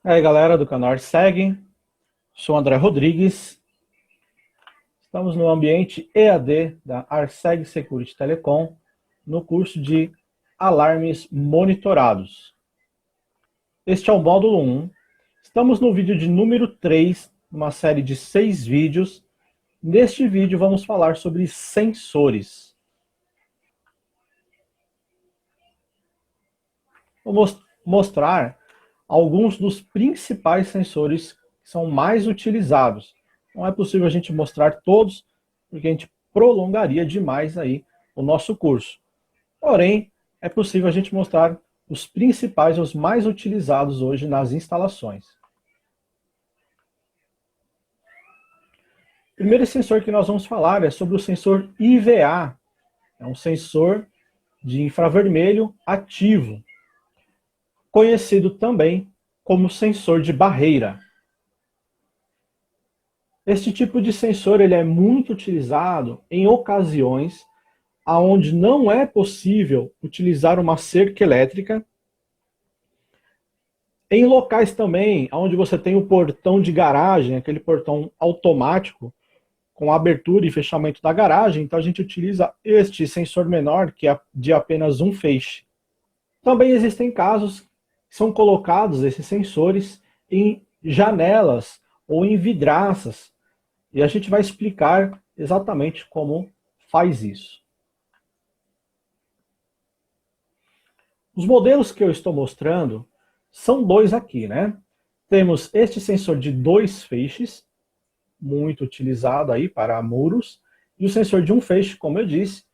E aí, galera do canal Arseg, sou André Rodrigues, estamos no ambiente EAD da Arseg Security Telecom, no curso de Alarmes Monitorados. Este é o módulo 1, estamos no vídeo de número 3, numa série de 6 vídeos. Neste vídeo vamos falar sobre sensores. Vou mostrar alguns dos principais sensores que são mais utilizados. Não é possível a gente mostrar todos, porque a gente prolongaria demais aí o nosso curso. Porém, é possível a gente mostrar os principais, os mais utilizados hoje nas instalações. O primeiro sensor que nós vamos falar é sobre o sensor IVA. É um sensor de infravermelho ativo, conhecido também como sensor de barreira. Este tipo de sensor ele é muito utilizado em ocasiões onde não é possível utilizar uma cerca elétrica, em locais também onde você tem o portão de garagem, aquele portão automático com abertura e fechamento da garagem, então a gente utiliza este sensor menor, que é de apenas um feixe. Também existem casos que são colocados esses sensores em janelas ou em vidraças, e a gente vai explicar exatamente como faz isso. Os modelos que eu estou mostrando são dois aqui, né? Temos este sensor de 2 feixes, muito utilizado aí para muros, e o sensor de um feixe, como eu disse,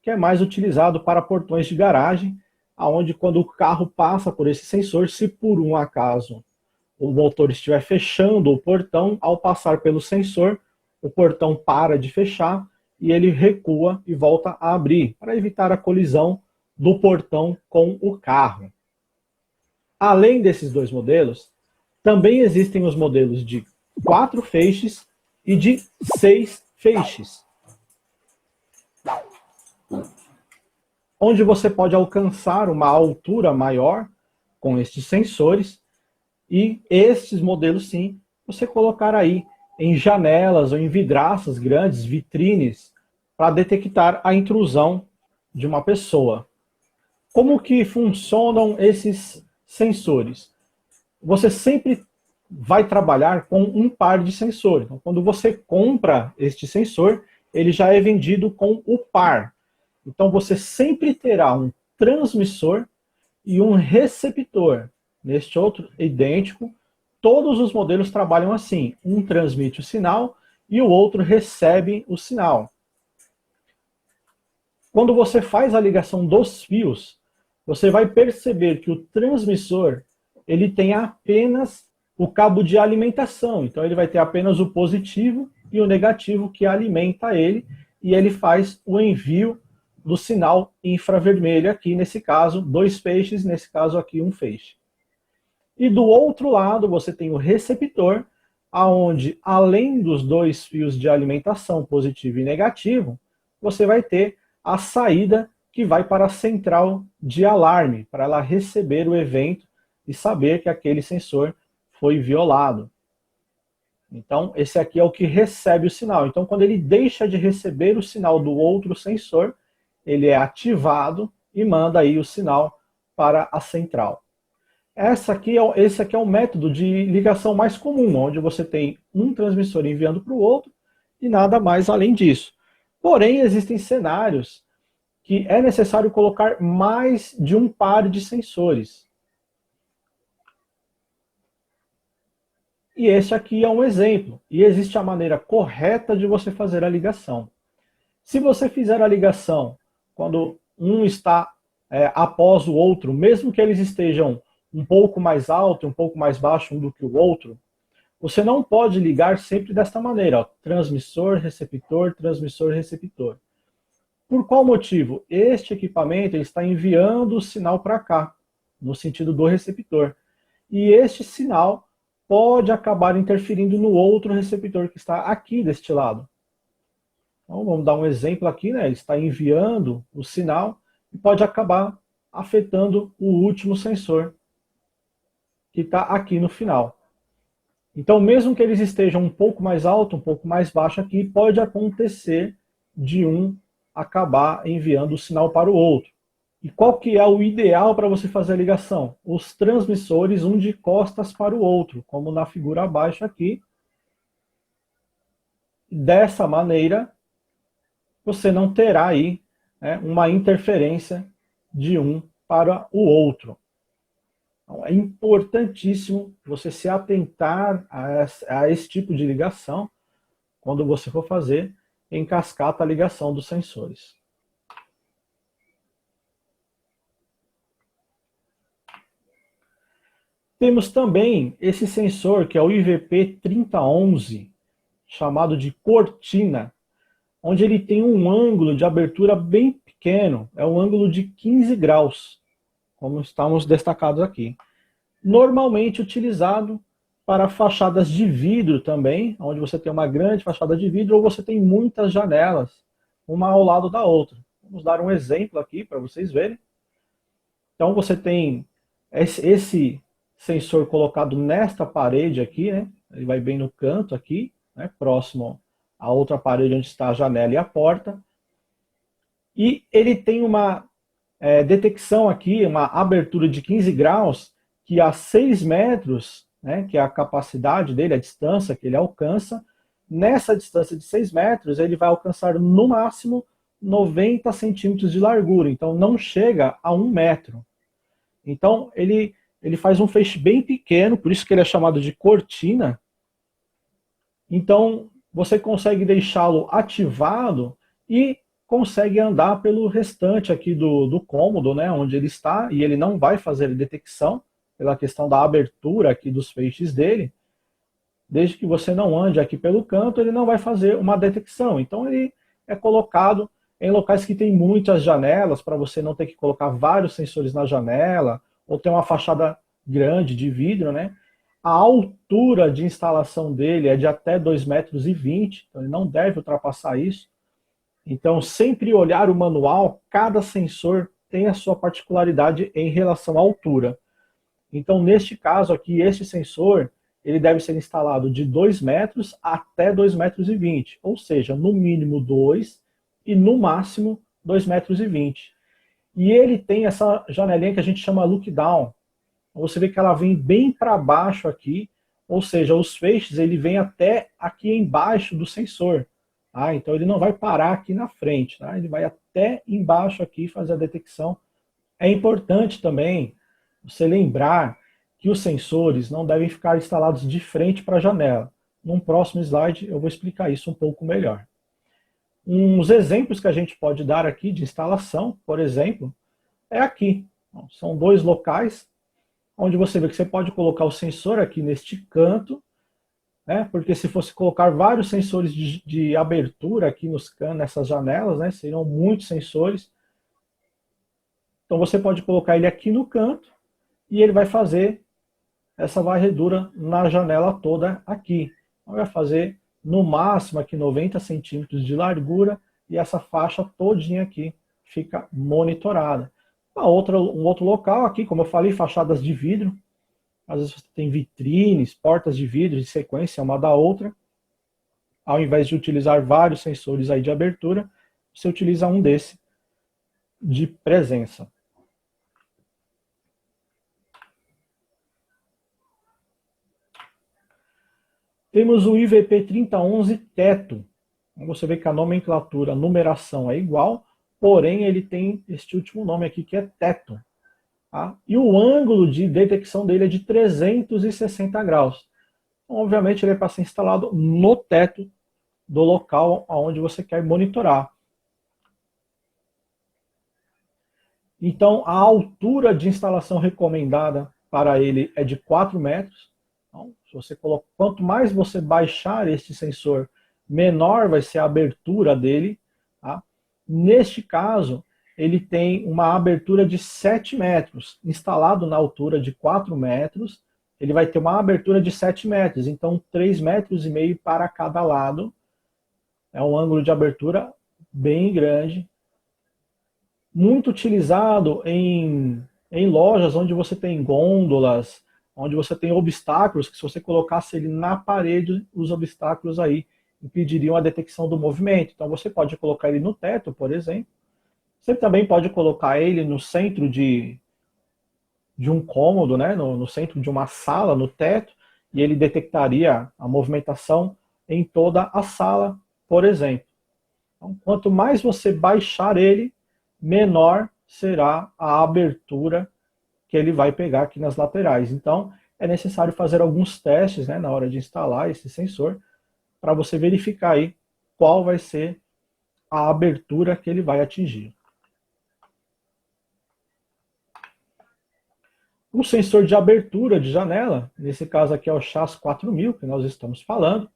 que é mais utilizado para portões de garagem, aonde quando o carro passa por esse sensor, se por um acaso o motor estiver fechando o portão, ao passar pelo sensor, o portão para de fechar e ele recua e volta a abrir, para evitar a colisão do portão com o carro. Além desses dois modelos, também existem os modelos de 4 feixes e de 6 feixes, onde você pode alcançar uma altura maior com estes sensores, e estes modelos sim, você colocar aí em janelas ou em vidraças grandes, vitrines, para detectar a intrusão de uma pessoa. Como que funcionam esses sensores? Você sempre vai trabalhar com um par de sensor. Então, quando você compra este sensor, ele já é vendido com o par. Então, você sempre terá um transmissor e um receptor. Neste outro, idêntico, todos os modelos trabalham assim. Um transmite o sinal e o outro recebe o sinal. Quando você faz a ligação dos fios, você vai perceber que o transmissor ele tem apenas o cabo de alimentação. Então ele vai ter apenas o positivo e o negativo que alimenta ele, e ele faz o envio do sinal infravermelho aqui, nesse caso, 2 feixes, nesse caso aqui, um feixe. E do outro lado você tem o receptor, aonde além dos 2 fios de alimentação, positivo e negativo, você vai ter a saída que vai para a central de alarme, para ela receber o evento e saber que aquele sensor foi violado. Então, esse aqui é o que recebe o sinal. Então, quando ele deixa de receber o sinal do outro sensor, ele é ativado e manda aí o sinal para a central. Esse aqui é o método de ligação mais comum, onde você tem um transmissor enviando para o outro e nada mais além disso. Porém, existem cenários que é necessário colocar mais de um par de sensores. E esse aqui é um exemplo. E existe a maneira correta de você fazer a ligação. Se você fizer a ligação quando um está após o outro, mesmo que eles estejam um pouco mais alto e um pouco mais baixo um do que o outro, você não pode ligar sempre desta maneira, ó, transmissor, receptor. Por qual motivo? Este equipamento ele está enviando o sinal para cá, no sentido do receptor. E este sinal pode acabar interferindo no outro receptor que está aqui deste lado. Então, vamos dar um exemplo aqui, né? Ele está enviando o sinal e pode acabar afetando o último sensor, que está aqui no final. Então, mesmo que eles estejam um pouco mais alto, um pouco mais baixo aqui, pode acontecer de um acabar enviando o sinal para o outro. E qual que é o ideal para você fazer a ligação? Os transmissores, um de costas para o outro, como na figura abaixo aqui. Dessa maneira, você não terá aí, né, uma interferência de um para o outro. Então, é importantíssimo você se atentar a esse tipo de ligação quando você for fazer em cascata a ligação dos sensores. Temos também esse sensor que é o IVP3011, chamado de cortina, onde ele tem um ângulo de abertura bem pequeno, é um ângulo de 15 graus, como estamos destacados aqui. Normalmente utilizado para fachadas de vidro também, onde você tem uma grande fachada de vidro ou você tem muitas janelas, uma ao lado da outra. Vamos dar um exemplo aqui para vocês verem. Então você tem esse sensor colocado nesta parede aqui, né? Ele vai bem no canto aqui, né? Próximo à outra parede onde está a janela e a porta. E ele tem uma detecção aqui, uma abertura de 15 graus, que a 6 metros, né, que é a capacidade dele, a distância que ele alcança, nessa distância de 6 metros, ele vai alcançar no máximo 90 centímetros de largura, então não chega a 1 metro. Então ele faz um feixe bem pequeno, por isso que ele é chamado de cortina. Então você consegue deixá-lo ativado e consegue andar pelo restante aqui do cômodo, né, onde ele está, e ele não vai fazer detecção, pela questão da abertura aqui dos feixes dele. Desde que você não ande aqui pelo canto, ele não vai fazer uma detecção. Então ele é colocado em locais que tem muitas janelas, para você não ter que colocar vários sensores na janela, ou ter uma fachada grande de vidro, né? A altura de instalação dele é de até 2,20 metros, então ele não deve ultrapassar isso. Então, sempre olhar o manual, cada sensor tem a sua particularidade em relação à altura. Então, neste caso aqui, este sensor, ele deve ser instalado de 2 metros até 2,20 metros, ou seja, no mínimo 2 e no máximo 2,20 metros. E ele tem essa janelinha que a gente chama look down. Você vê que ela vem bem para baixo aqui, ou seja, os feixes ele vem até aqui embaixo do sensor. Tá? Então ele não vai parar aqui na frente, tá? Ele vai até embaixo aqui fazer a detecção. É importante também você lembrar que os sensores não devem ficar instalados de frente para a janela. Num próximo slide eu vou explicar isso um pouco melhor. Uns exemplos que a gente pode dar aqui de instalação, por exemplo, é aqui. São dois locais onde você vê que você pode colocar o sensor aqui neste canto, né? Porque se fosse colocar vários sensores de abertura aqui nessas janelas, né? Seriam muitos sensores. Então você pode colocar ele aqui no canto e ele vai fazer essa varredura na janela toda aqui. Então vai fazer no máximo aqui 90 centímetros de largura e essa faixa todinha aqui fica monitorada. Um outro local aqui, como eu falei, fachadas de vidro. Às vezes você tem vitrines, portas de vidro de sequência uma da outra. Ao invés de utilizar vários sensores aí de abertura, você utiliza um desse de presença. Temos o IVP3011 teto. Você vê que a nomenclatura, a numeração é igual, porém ele tem este último nome aqui que é teto. Tá? E o ângulo de detecção dele é de 360 graus. Então, obviamente ele é para ser instalado no teto do local onde você quer monitorar. Então a altura de instalação recomendada para ele é de 4 metros. Então, se você coloca, quanto mais você baixar este sensor, menor vai ser a abertura dele. Tá? Neste caso, ele tem uma abertura de 7 metros. Instalado na altura de 4 metros, ele vai ter uma abertura de 7 metros. Então, 3,5 metros para cada lado. É um ângulo de abertura bem grande. Muito utilizado em lojas onde você tem gôndolas, onde você tem obstáculos, que se você colocasse ele na parede, os obstáculos aí impediriam a detecção do movimento. Então você pode colocar ele no teto, por exemplo. Você também pode colocar ele no centro de um cômodo, né, no centro de uma sala, no teto, e ele detectaria a movimentação em toda a sala, por exemplo. Então, quanto mais você baixar ele, menor será a abertura que ele vai pegar aqui nas laterais. Então, é necessário fazer alguns testes, né, na hora de instalar esse sensor, para você verificar aí qual vai ser a abertura que ele vai atingir. O sensor de abertura de janela, nesse caso aqui é o CHAS 4000, que nós estamos falando,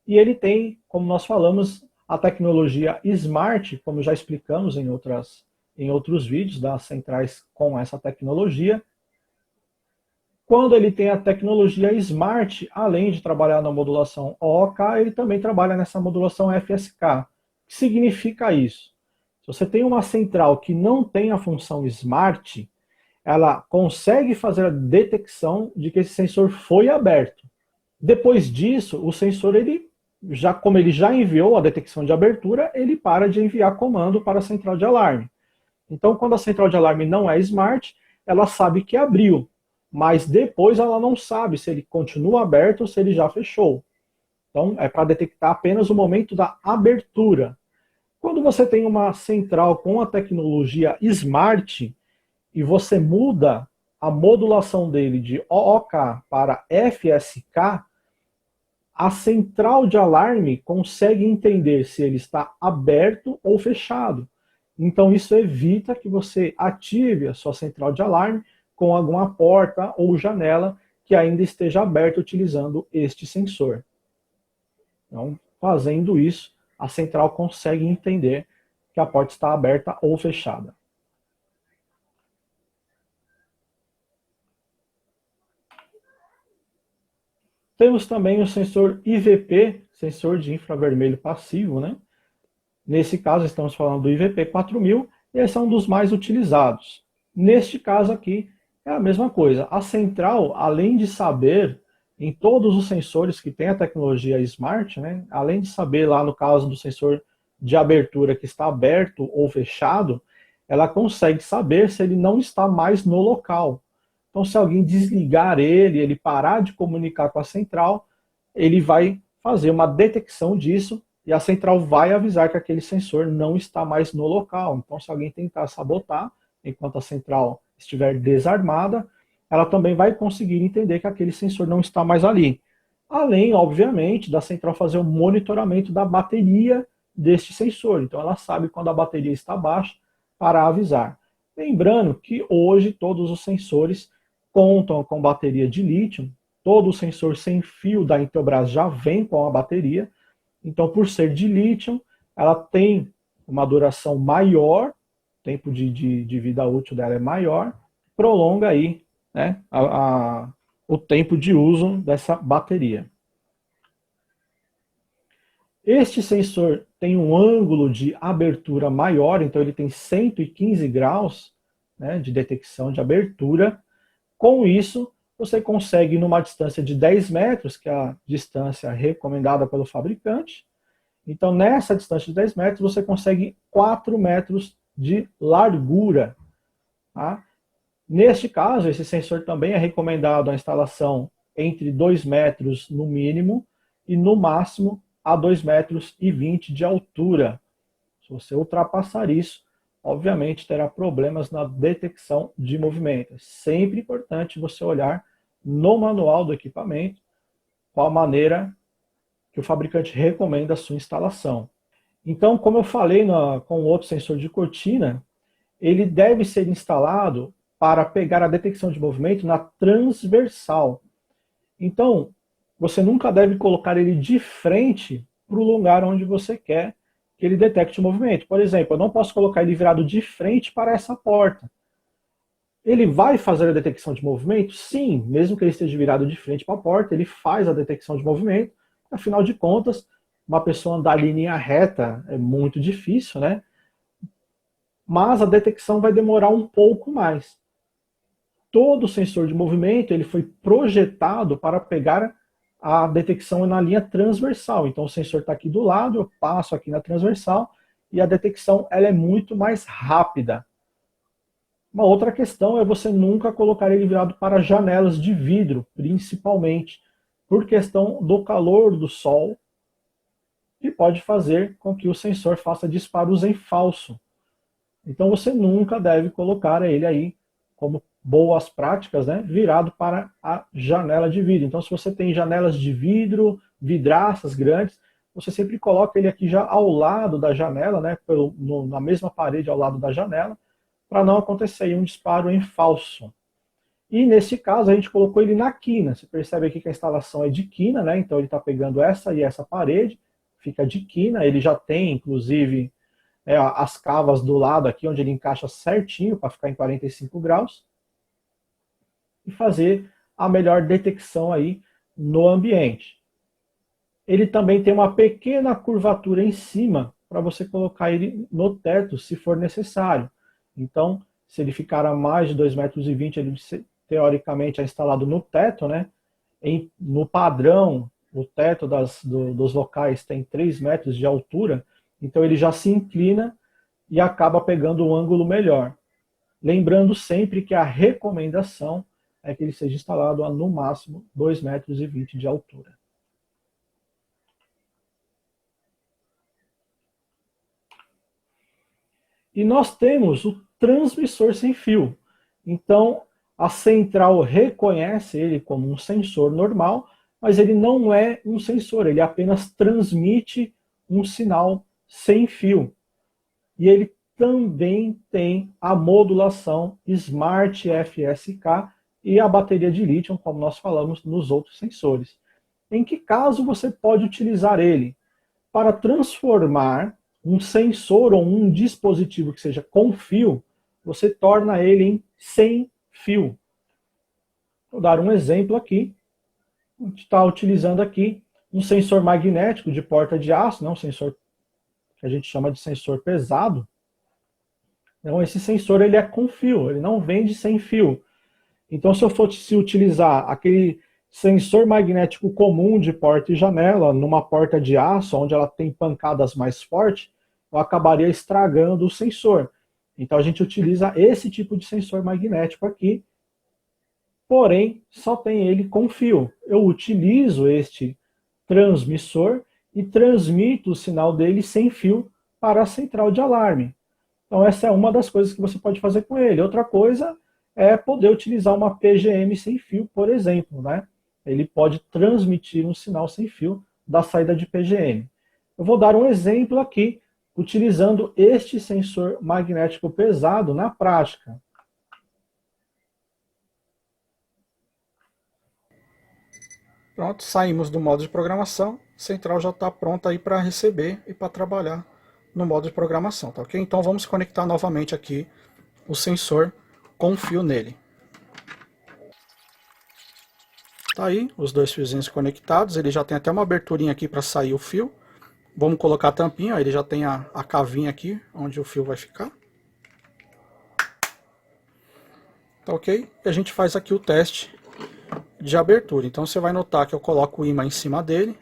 e ele tem, como nós falamos, a tecnologia Smart, como já explicamos em outros vídeos das centrais com essa tecnologia. Quando ele tem a tecnologia Smart, além de trabalhar na modulação OOK, ele também trabalha nessa modulação FSK. O que significa isso? Se você tem uma central que não tem a função Smart, ela consegue fazer a detecção de que esse sensor foi aberto. Depois disso, o sensor, como ele já enviou a detecção de abertura, ele para de enviar comando para a central de alarme. Então, quando a central de alarme não é Smart, ela sabe que abriu, mas depois ela não sabe se ele continua aberto ou se ele já fechou. Então, é para detectar apenas o momento da abertura. Quando você tem uma central com a tecnologia Smart, e você muda a modulação dele de OOK para FSK, a central de alarme consegue entender se ele está aberto ou fechado. Então isso evita que você ative a sua central de alarme com alguma porta ou janela que ainda esteja aberta utilizando este sensor. Então, fazendo isso, a central consegue entender que a porta está aberta ou fechada. Temos também o sensor IVP, sensor de infravermelho passivo, né? Nesse caso, estamos falando do IVP 4000, e esse é um dos mais utilizados. Neste caso aqui, é a mesma coisa. A central, além de saber, em todos os sensores que tem a tecnologia Smart, né? Além de saber lá no caso do sensor de abertura que está aberto ou fechado, ela consegue saber se ele não está mais no local. Então, se alguém desligar ele parar de comunicar com a central, ele vai fazer uma detecção disso e a central vai avisar que aquele sensor não está mais no local. Então, se alguém tentar sabotar, enquanto a central estiver desarmada, ela também vai conseguir entender que aquele sensor não está mais ali. Além, obviamente, da central fazer o monitoramento da bateria deste sensor. Então, ela sabe quando a bateria está baixa para avisar. Lembrando que hoje todos os sensores contam com bateria de lítio, todo sensor sem fio da Intelbras já vem com a bateria, então por ser de lítio, ela tem uma duração maior, o tempo de vida útil dela é maior, prolonga aí, né, o tempo de uso dessa bateria. Este sensor tem um ângulo de abertura maior, então ele tem 115 graus, né, de detecção de abertura. Com isso, você consegue, numa distância de 10 metros, que é a distância recomendada pelo fabricante. Então, nessa distância de 10 metros, você consegue 4 metros de largura. Tá? Neste caso, esse sensor também é recomendado a instalação entre 2 metros no mínimo e no máximo a 2,20 metros de altura. Se você ultrapassar isso, obviamente terá problemas na detecção de movimento. É sempre importante você olhar no manual do equipamento qual a maneira que o fabricante recomenda a sua instalação. Então, como eu falei com o outro sensor de cortina, ele deve ser instalado para pegar a detecção de movimento na transversal. Então, você nunca deve colocar ele de frente para o lugar onde você quer que ele detecte o movimento. Por exemplo, eu não posso colocar ele virado de frente para essa porta. Ele vai fazer a detecção de movimento? Sim, mesmo que ele esteja virado de frente para a porta, ele faz a detecção de movimento. Afinal de contas, uma pessoa andar em linha reta é muito difícil, né? Mas a detecção vai demorar um pouco mais. todo sensor de movimento ele foi projetado para pegar a detecção na linha transversal. Então o sensor está aqui do lado, eu passo aqui na transversal e a detecção ela é muito mais rápida. Uma outra questão é você nunca colocar ele virado para janelas de vidro, principalmente por questão do calor do sol, que pode fazer com que o sensor faça disparos em falso. Então você nunca deve colocar ele aí, como boas práticas, né, virado para a janela de vidro. Então se você tem janelas de vidro, vidraças grandes, você sempre coloca ele aqui já ao lado da janela, né, na mesma parede ao lado da janela, para não acontecer aí um disparo em falso. E nesse caso a gente colocou ele na quina. Você percebe aqui que a instalação é de quina, né? Então ele está pegando essa e essa parede, fica de quina. Ele já tem, inclusive, as cavas do lado aqui, onde ele encaixa certinho para ficar em 45 graus. E fazer a melhor detecção aí no ambiente. Ele também tem uma pequena curvatura em cima para você colocar ele no teto, se for necessário. Então, se ele ficar a mais de 2,20 m, ele teoricamente é instalado no teto, né? No padrão, o teto dos locais tem 3 metros de altura, então ele já se inclina e acaba pegando um ângulo melhor. Lembrando sempre que a recomendação é que ele seja instalado a, no máximo, 2,20 metros de altura. E nós temos o transmissor sem fio. Então, a central reconhece ele como um sensor normal, mas ele não é um sensor, ele apenas transmite um sinal sem fio. E ele também tem a modulação Smart FSK e a bateria de lítio, como nós falamos nos outros sensores. Em que caso você pode utilizar ele? Para transformar um sensor ou um dispositivo que seja com fio, você torna ele em sem fio. Vou dar um exemplo aqui. A gente está utilizando aqui um sensor magnético de porta de aço, né, um sensor que a gente chama de sensor pesado. Então esse sensor ele é com fio, ele não vem de sem fio. Então se eu fosse utilizar aquele sensor magnético comum de porta e janela numa porta de aço, onde ela tem pancadas mais fortes, eu acabaria estragando o sensor. Então a gente utiliza esse tipo de sensor magnético aqui, porém só tem ele com fio. Eu utilizo este transmissor e transmito o sinal dele sem fio para a central de alarme. Então essa é uma das coisas que você pode fazer com ele. Outra coisa é poder utilizar uma PGM sem fio, por exemplo, né? Ele pode transmitir um sinal sem fio da saída de PGM. Eu vou dar um exemplo aqui, utilizando este sensor magnético pesado na prática. Pronto, saímos do modo de programação, a central já está pronta aí para receber e para trabalhar no modo de programação, tá ok? Então vamos conectar novamente aqui o sensor com fio nele. Tá aí, os dois fiozinhos conectados, ele já tem até uma aberturinha aqui para sair o fio. Vamos colocar a tampinha, ó, ele já tem a cavinha aqui, onde o fio vai ficar. Tá ok? E a gente faz aqui o teste de abertura. Então você vai notar que eu coloco o ímã em cima dele.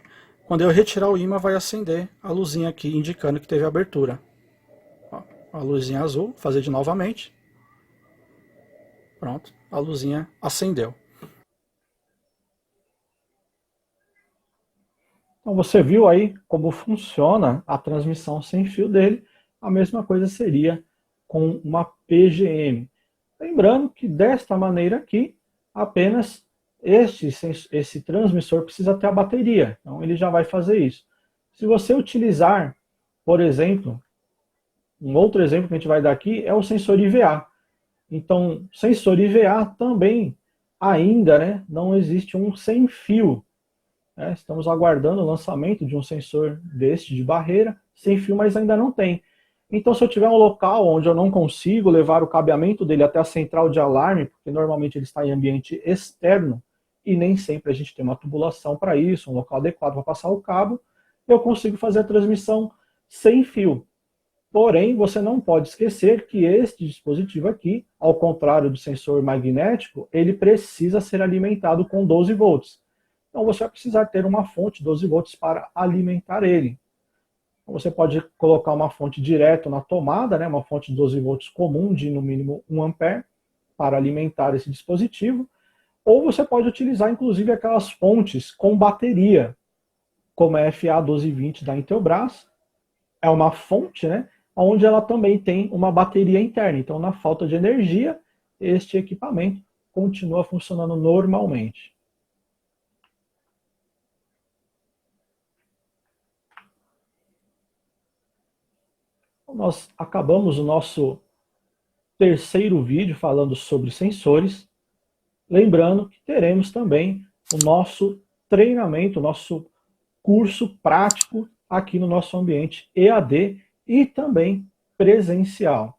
Quando eu retirar o ímã, vai acender a luzinha aqui, indicando que teve abertura. Ó, a luzinha azul, vou fazer de novamente. Pronto, a luzinha acendeu. Então você viu aí como funciona a transmissão sem fio dele. A mesma coisa seria com uma PGM. Lembrando que desta maneira aqui, apenas esse transmissor precisa ter a bateria. Então ele já vai fazer isso. Se você utilizar, por exemplo, um outro exemplo que a gente vai dar aqui é o sensor IVA. Então, sensor IVA também ainda, né, não existe um sem fio. Estamos aguardando o lançamento de um sensor deste de barreira, sem fio, mas ainda não tem. Então, se eu tiver um local onde eu não consigo levar o cabeamento dele até a central de alarme, porque normalmente ele está em ambiente externo, e nem sempre a gente tem uma tubulação para isso, um local adequado para passar o cabo, eu consigo fazer a transmissão sem fio. Porém, você não pode esquecer que este dispositivo aqui, ao contrário do sensor magnético, ele precisa ser alimentado com 12 volts. Então você vai precisar ter uma fonte 12 volts para alimentar ele. Então, você pode colocar uma fonte direto na tomada, né, uma fonte de 12 volts comum de no mínimo 1 ampere para alimentar esse dispositivo, ou você pode utilizar inclusive aquelas fontes com bateria, como a FA1220 da Intelbras. É uma fonte, né, onde ela também tem uma bateria interna. Então, na falta de energia, este equipamento continua funcionando normalmente. Nós acabamos o nosso terceiro vídeo falando sobre sensores. Lembrando que teremos também o nosso treinamento, o nosso curso prático aqui no nosso ambiente EAD e também presencial.